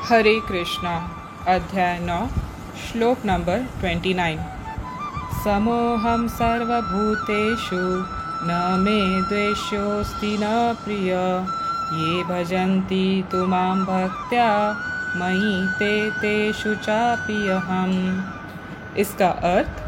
हरे कृष्णा। अध्याय 9 श्लोक नंबर 29। समोहम सर्वभूतेषु न मे द्वेषोऽस्ति न प्रिय ये भजन्ति तु मां भक्त्या मयि ते तेषु चापि अहम्। इसका अर्थ,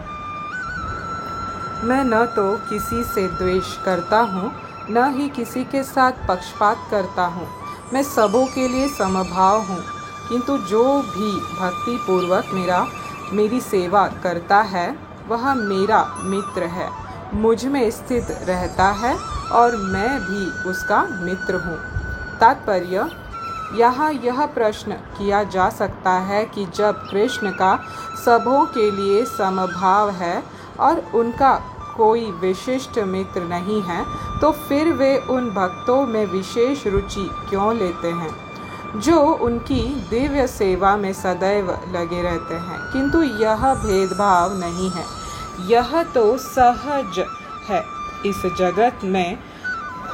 मैं न तो किसी से द्वेष करता हूँ, न ही किसी के साथ पक्षपात करता हूँ। मैं सबों के लिए समभाव हूँ, किंतु जो भी भक्ति पूर्वक मेरी सेवा करता है वह मेरा मित्र है, मुझ में स्थित रहता है और मैं भी उसका मित्र हूँ। तात्पर्य, यहाँ यह प्रश्न किया जा सकता है कि जब कृष्ण का सबों के लिए समभाव है और उनका कोई विशिष्ट मित्र नहीं है, तो फिर वे उन भक्तों में विशेष रुचि क्यों लेते हैं जो उनकी दिव्य सेवा में सदैव लगे रहते हैं। किंतु यह भेदभाव नहीं है, यह तो सहज है। इस जगत में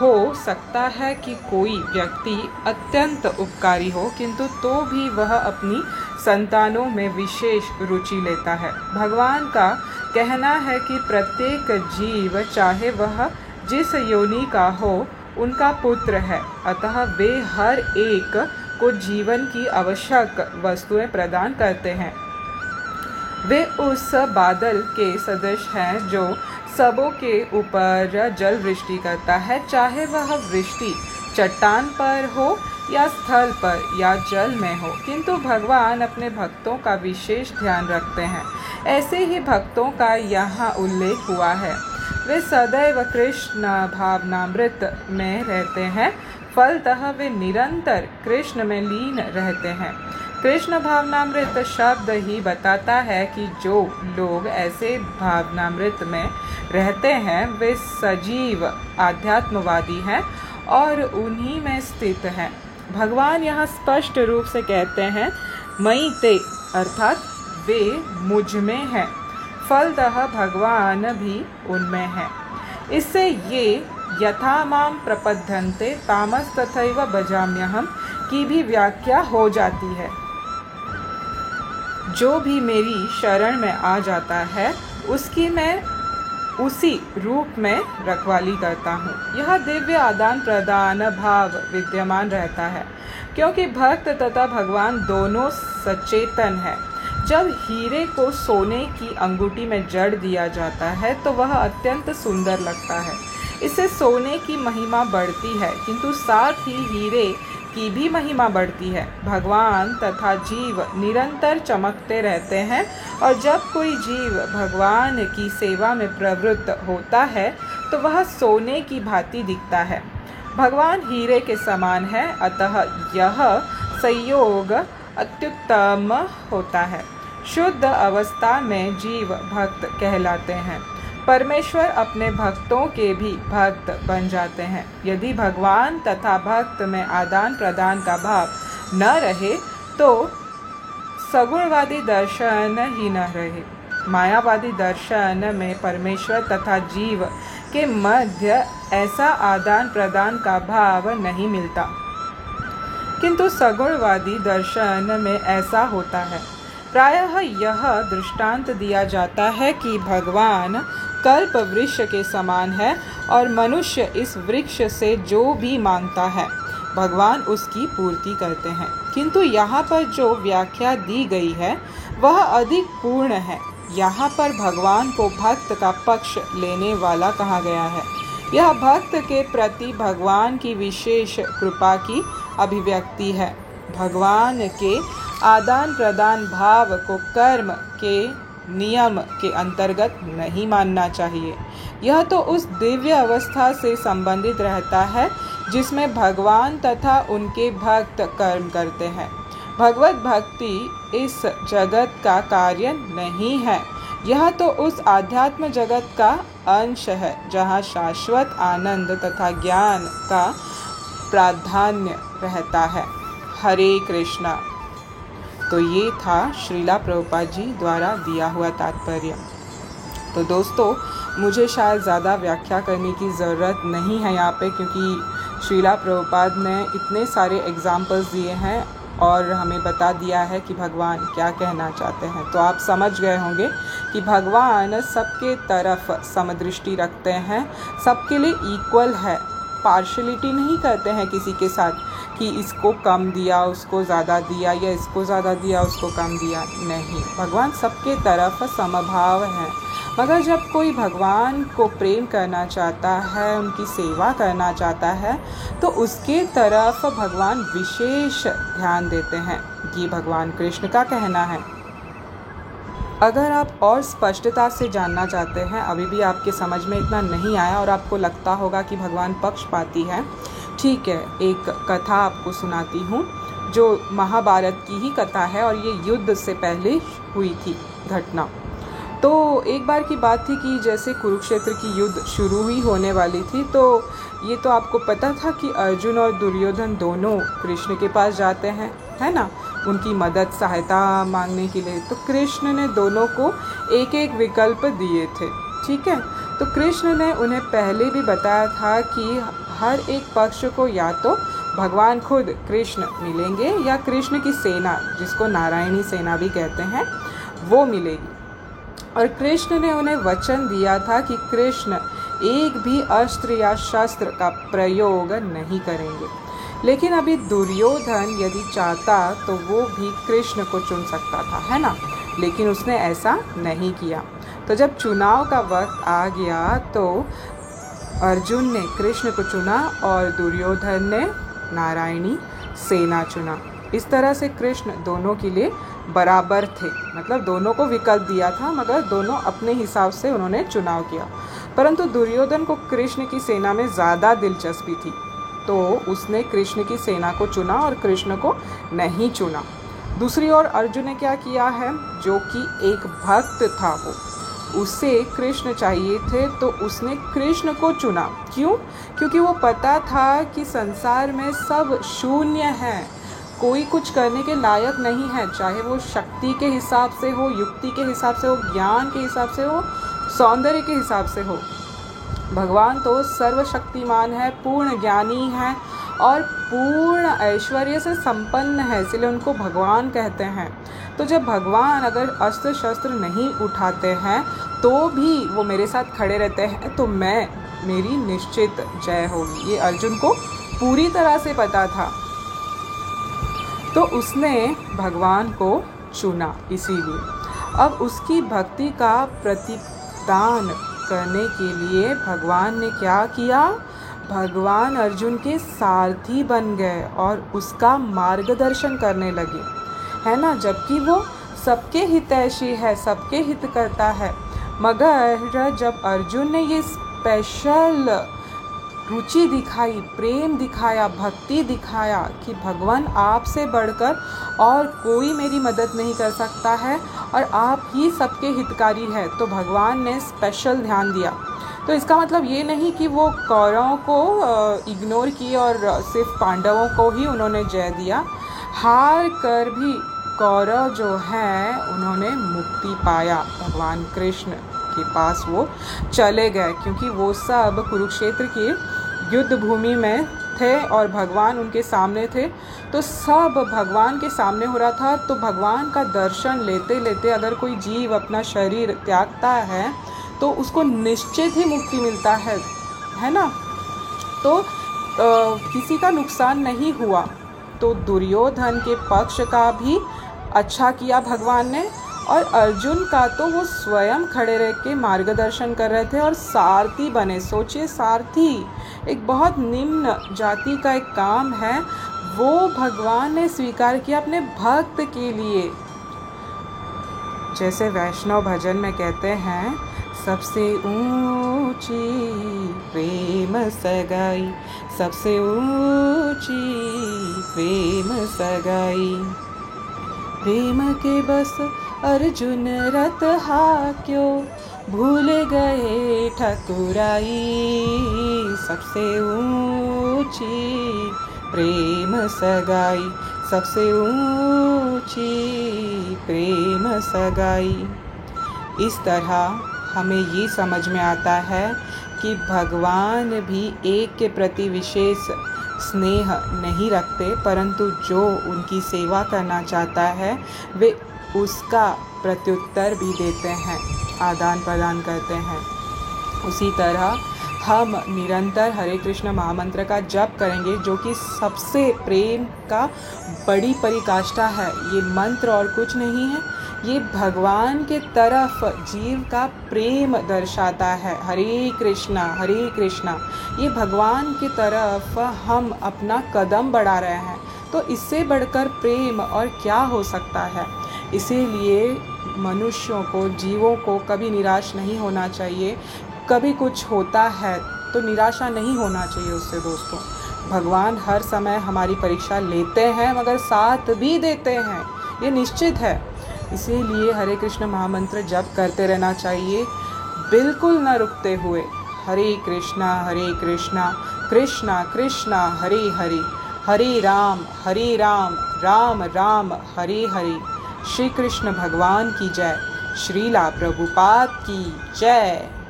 हो सकता है कि कोई व्यक्ति अत्यंत उपकारी हो, किंतु तो भी वह अपनी संतानों में विशेष रुचि लेता है। भगवान का कहना है कि प्रत्येक जीव, चाहे वह जिस योनि का हो, उनका पुत्र है। अतः वे हर एक को जीवन की आवश्यक वस्तुएं प्रदान करते हैं। वे उस बादल के सदृश हैं जो सबों के ऊपर जल वृष्टि करता है, चाहे वह वृष्टि चट्टान पर हो या स्थल पर या जल में हो। किंतु भगवान अपने भक्तों का विशेष ध्यान रखते हैं। ऐसे ही भक्तों का यहाँ उल्लेख हुआ है। वे सदैव कृष्ण भावनामृत में रहते हैं, फलतः वे निरंतर कृष्ण में लीन रहते हैं। कृष्ण भावनामृत शब्द ही बताता है कि जो लोग ऐसे भावनामृत में रहते हैं वे सजीव आध्यात्मवादी हैं और उन्हीं में स्थित हैं। भगवान यहाँ स्पष्ट रूप से कहते हैं, मयि ते, अर्थात वे मुझ में हैं, फलतः भगवान भी उनमें हैं। इससे ये यथा मां प्रपद्यन्ते तामस तथैव भजाम्यहम् की भी व्याख्या हो जाती है। जो भी मेरी शरण में आ जाता है उसकी मैं उसी रूप में रखवाली करता हूँ। यह दिव्य आदान प्रदान भाव विद्यमान रहता है, क्योंकि भक्त तथा भगवान दोनों सचेतन है। जब हीरे को सोने की अंगूठी में जड़ दिया जाता है तो वह अत्यंत सुंदर लगता है। इससे सोने की महिमा बढ़ती है, किंतु साथ ही हीरे की भी महिमा बढ़ती है। भगवान तथा जीव निरंतर चमकते रहते हैं और जब कोई जीव भगवान की सेवा में प्रवृत्त होता है तो वह सोने की भांति दिखता है। भगवान हीरे के समान है, अतः यह संयोग अत्युत्तम होता है। शुद्ध अवस्था में जीव भक्त कहलाते हैं। परमेश्वर अपने भक्तों के भी भक्त बन जाते हैं। यदि भगवान तथा भक्त में आदान प्रदान का भाव न रहे तो सगुणवादी दर्शन ही न रहे। मायावादी दर्शन में परमेश्वर तथा जीव के मध्य ऐसा आदान प्रदान का भाव नहीं मिलता, किंतु सगुणवादी दर्शन में ऐसा होता है। प्रायः यह दृष्टांत दिया जाता है कि भगवान कल्प वृक्ष के समान है और मनुष्य इस वृक्ष से जो भी मांगता है भगवान उसकी पूर्ति करते हैं। किंतु यहाँ पर जो व्याख्या दी गई है वह अधिक पूर्ण है। यहाँ पर भगवान को भक्त का पक्ष लेने वाला कहा गया है। यह भक्त के प्रति भगवान की विशेष कृपा की अभिव्यक्ति है। भगवान के आदान प्रदान भाव को कर्म के नियम के अंतर्गत नहीं मानना चाहिए। यह तो उस दिव्य अवस्था से संबंधित रहता है जिसमें भगवान तथा उनके भक्त कर्म करते हैं। भगवत भक्ति इस जगत का कार्य नहीं है, यह तो उस आध्यात्म जगत का अंश है जहाँ शाश्वत आनंद तथा ज्ञान का प्राधान्य रहता है। हरे कृष्णा। तो ये था श्रीला प्रभुपाद जी द्वारा दिया हुआ तात्पर्य। तो दोस्तों, मुझे शायद ज़्यादा व्याख्या करने की ज़रूरत नहीं है यहाँ पे, क्योंकि श्रीला प्रभुपाद ने इतने सारे एग्जाम्पल्स दिए हैं और हमें बता दिया है कि भगवान क्या कहना चाहते हैं। तो आप समझ गए होंगे कि भगवान सबके तरफ समदृष्टि रखते हैं, सबके लिए इक्वल है, पार्शलिटी नहीं करते हैं किसी के साथ कि इसको कम दिया उसको ज़्यादा दिया या इसको ज़्यादा दिया उसको कम दिया, नहीं, भगवान सबके तरफ समभाव है। मगर जब कोई भगवान को प्रेम करना चाहता है, उनकी सेवा करना चाहता है, तो उसके तरफ भगवान विशेष ध्यान देते हैं। ये भगवान कृष्ण का कहना है। अगर आप और स्पष्टता से जानना चाहते हैं, अभी भी आपके समझ में इतना नहीं आया और आपको लगता होगा कि भगवान पक्षपाती है, ठीक है, एक कथा आपको सुनाती हूँ जो महाभारत की ही कथा है और ये युद्ध से पहले हुई थी घटना। तो एक बार की बात थी कि जैसे कुरुक्षेत्र की युद्ध शुरू ही होने वाली थी, तो ये तो आपको पता था कि अर्जुन और दुर्योधन दोनों कृष्ण के पास जाते हैं, है ना, उनकी मदद सहायता मांगने के लिए। तो कृष्ण ने दोनों को एक एक विकल्प दिए थे, ठीक है। तो कृष्ण ने उन्हें पहले भी बताया था कि हर एक पक्ष को या तो भगवान खुद कृष्ण मिलेंगे या कृष्ण की सेना, जिसको नारायणी सेना भी कहते हैं, वो मिलेगी। और कृष्ण ने उन्हें वचन दिया था कि कृष्ण एक भी अस्त्र या शस्त्र का प्रयोग नहीं करेंगे। लेकिन अभी दुर्योधन यदि चाहता तो वो भी कृष्ण को चुन सकता था, है ना, लेकिन उसने ऐसा नहीं किया। तो जब चुनाव का वक्त आ गया तो अर्जुन ने कृष्ण को चुना और दुर्योधन ने नारायणी सेना चुना। इस तरह से कृष्ण दोनों के लिए बराबर थे, मतलब दोनों को विकल्प दिया था, मगर दोनों अपने हिसाब से उन्होंने चुनाव किया। परंतु दुर्योधन को कृष्ण की सेना में ज़्यादा दिलचस्पी थी, तो उसने कृष्ण की सेना को चुना और कृष्ण को नहीं चुना। दूसरी ओर अर्जुन ने क्या किया है, जो कि एक भक्त था, वो उसे कृष्ण चाहिए थे, तो उसने कृष्ण को चुना। क्यों? क्योंकि वो पता था कि संसार में सब शून्य है, कोई कुछ करने के लायक नहीं है, चाहे वो शक्ति के हिसाब से हो, युक्ति के हिसाब से हो, ज्ञान के हिसाब से हो, सौंदर्य के हिसाब से हो। भगवान तो सर्वशक्तिमान है, पूर्ण ज्ञानी है और पूर्ण ऐश्वर्य से संपन्न है, इसलिए उनको भगवान कहते हैं। तो जब भगवान अगर अस्त्र शस्त्र नहीं उठाते हैं तो भी वो मेरे साथ खड़े रहते हैं, तो मेरी निश्चित जय होगी। ये अर्जुन को पूरी तरह से पता था, तो उसने भगवान को चुना। इसीलिए अब उसकी भक्ति का प्रतिदान करने के लिए भगवान ने क्या किया, भगवान अर्जुन के सारथी बन गए और उसका मार्गदर्शन करने लगे, है ना, जबकि वो सबके हितैषी है, सबके हित करता है। मगर जब अर्जुन ने ये स्पेशल रुचि दिखाई, प्रेम दिखाया, भक्ति दिखाया कि भगवान आपसे बढ़कर और कोई मेरी मदद नहीं कर सकता है और आप ही सबके हितकारी है, तो भगवान ने स्पेशल ध्यान दिया। तो इसका मतलब ये नहीं कि वो कौरवों को इग्नोर किए और सिर्फ पांडवों को ही उन्होंने जय दिया। हार कर भी कौरव जो हैं उन्होंने मुक्ति पाया, भगवान कृष्ण के पास वो चले गए, क्योंकि वो सब कुरुक्षेत्र की युद्ध भूमि में थे और भगवान उनके सामने थे। तो सब भगवान के सामने हो रहा था, तो भगवान का दर्शन लेते लेते अगर कोई जीव अपना शरीर त्यागता है तो उसको निश्चित ही मुक्ति मिलता है ना। तो किसी का नुकसान नहीं हुआ। तो दुर्योधन के पक्ष का भी अच्छा किया भगवान ने, और अर्जुन का तो वो स्वयं खड़े रह के मार्गदर्शन कर रहे थे और सारथी बने। सोचिए, सारथी एक बहुत निम्न जाति का एक काम है, वो भगवान ने स्वीकार किया अपने भक्त के लिए। जैसे वैष्णव भजन में कहते हैं, सबसे ऊंची प्रेम सगाई, सबसे ऊंची प्रेम सगाई, प्रेम के बस अर्जुन रथ हाक्यो, भूल गए ठकुराई, सबसे ऊंची प्रेम सगाई, सबसे ऊंची प्रेम सगाई। इस तरह हमें ये समझ में आता है कि भगवान भी एक के प्रति विशेष स्नेह नहीं रखते, परंतु जो उनकी सेवा करना चाहता है वे उसका प्रत्युत्तर भी देते हैं, आदान प्रदान करते हैं। उसी तरह हम निरंतर हरे कृष्ण महामंत्र का जप करेंगे, जो कि सबसे प्रेम का बड़ी पराकाष्ठा है। ये मंत्र और कुछ नहीं है, ये भगवान के तरफ जीव का प्रेम दर्शाता है। हरे कृष्णा, ये भगवान की तरफ हम अपना कदम बढ़ा रहे हैं, तो इससे बढ़कर प्रेम और क्या हो सकता है। इसीलिए मनुष्यों को, जीवों को कभी निराश नहीं होना चाहिए। कभी कुछ होता है तो निराशा नहीं होना चाहिए उससे। दोस्तों, भगवान हर समय हमारी परीक्षा लेते हैं, मगर साथ भी देते हैं, ये निश्चित है। इसीलिए हरे कृष्ण महामंत्र जप करते रहना चाहिए, बिल्कुल न रुकते हुए। हरे कृष्णा कृष्णा कृष्णा हरे हरे, हरे राम राम राम हरे हरे। श्री कृष्ण भगवान की जय। श्रीला प्रभुपाद की जय।